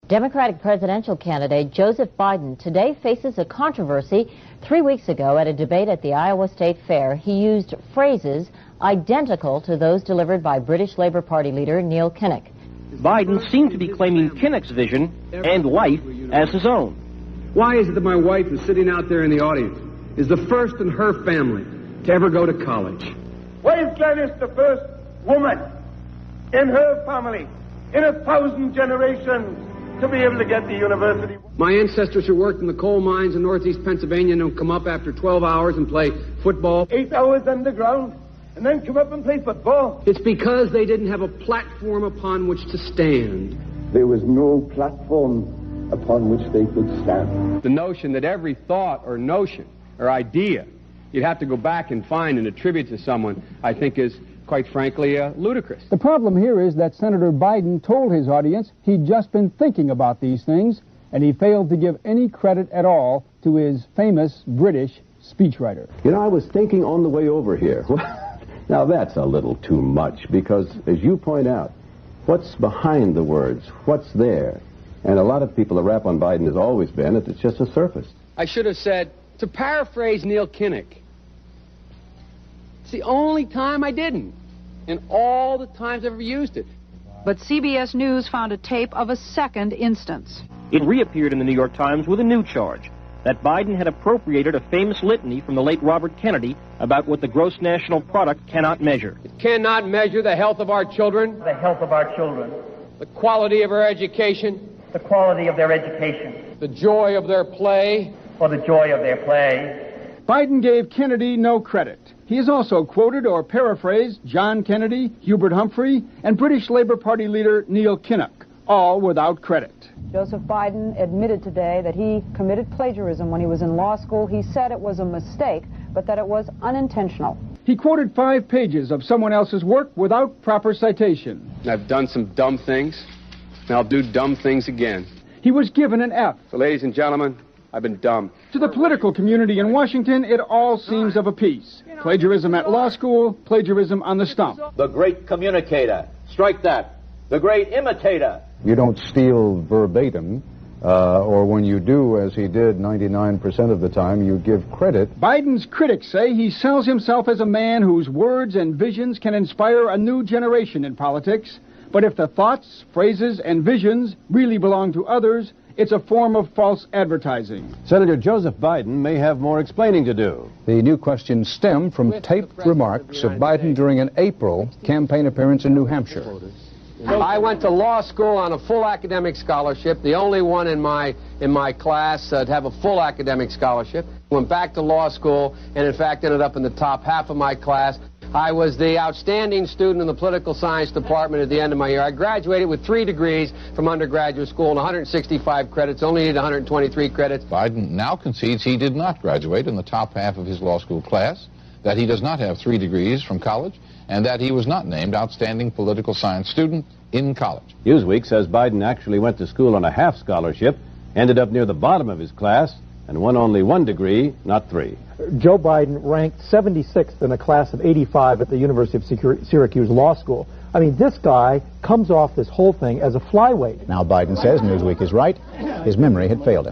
Democratic presidential candidate Joseph Biden today faces a controversy. 3 weeks ago at a debate at the Iowa State Fair, he used phrases identical to those delivered by British Labour Party leader Neil Kinnock. Biden seemed to be claiming Kinnock's vision and life as his own. Why is it that my wife is sitting out there in the audience, is the first in her family to ever go to college? Why is Gladys the first woman in her family in 1,000 generations to be able to get to university? My ancestors who worked in the coal mines in northeast Pennsylvania don't come up after 12 hours and play football. 8 hours underground and then come up and play football. It's because they didn't have a platform upon which to stand. There was no platform upon which they could stand. The notion that every thought or notion or idea you'd have to go back and find and attribute to someone, I think is, quite frankly, ludicrous. The problem here is that Senator Biden told his audience he'd just been thinking about these things, and he failed to give any credit at all to his famous British speechwriter. You know, I was thinking on the way over here. Now, that's a little too much, because, as you point out, what's behind the words? What's there? And a lot of people, the rap on Biden has always been that it's just a surface. I should have said, to paraphrase Neil Kinnock, it's the only time I didn't, and all the times I've ever used it. But CBS News found a tape of a second instance. It reappeared in the New York Times with a new charge, that Biden had appropriated a famous litany from the late Robert Kennedy about what the gross national product cannot measure. It cannot measure the health of our children, the health of our children, the quality of our education, the quality of their education, the joy of their play, or the joy of their play. Biden gave Kennedy no credit. He has also quoted or paraphrased John Kennedy, Hubert Humphrey, and British Labour Party leader Neil Kinnock, all without credit. Joseph Biden admitted today that he committed plagiarism when he was in law school. He said it was a mistake, but that it was unintentional. He quoted 5 pages of someone else's work without proper citation. I've done some dumb things, and I'll do dumb things again. He was given an F. So, ladies and gentlemen, I've been dumb. To the political community in Washington, it all seems of a piece. Plagiarism at law school, plagiarism on the stump. The great communicator. Strike that. The great imitator. You don't steal verbatim, or when you do, as he did 99% of the time, you give credit. Biden's critics say he sells himself as a man whose words and visions can inspire a new generation in politics. But if the thoughts, phrases, and visions really belong to others, it's a form of false advertising. Senator Joseph Biden may have more explaining to do. The new questions stem from taped remarks of Biden during an April campaign appearance in New Hampshire. I went to law school on a full academic scholarship, the only one in my class to have a full academic scholarship. Went back to law school and, in fact, ended up in the top half of my class. I was the outstanding student in the political science department at the end of my year. I graduated with 3 degrees from undergraduate school and 165 credits, only needed 123 credits. Biden now concedes he did not graduate in the top half of his law school class, that he does not have 3 degrees from college, and that he was not named outstanding political science student in college. Newsweek says Biden actually went to school on a half scholarship, ended up near the bottom of his class, and won only 1 degree, not 3. Joe Biden ranked 76th in a class of 85 at the University of Syracuse Law School. I mean, this guy comes off this whole thing as a flyweight. Now Biden says Newsweek is right. His memory had failed him.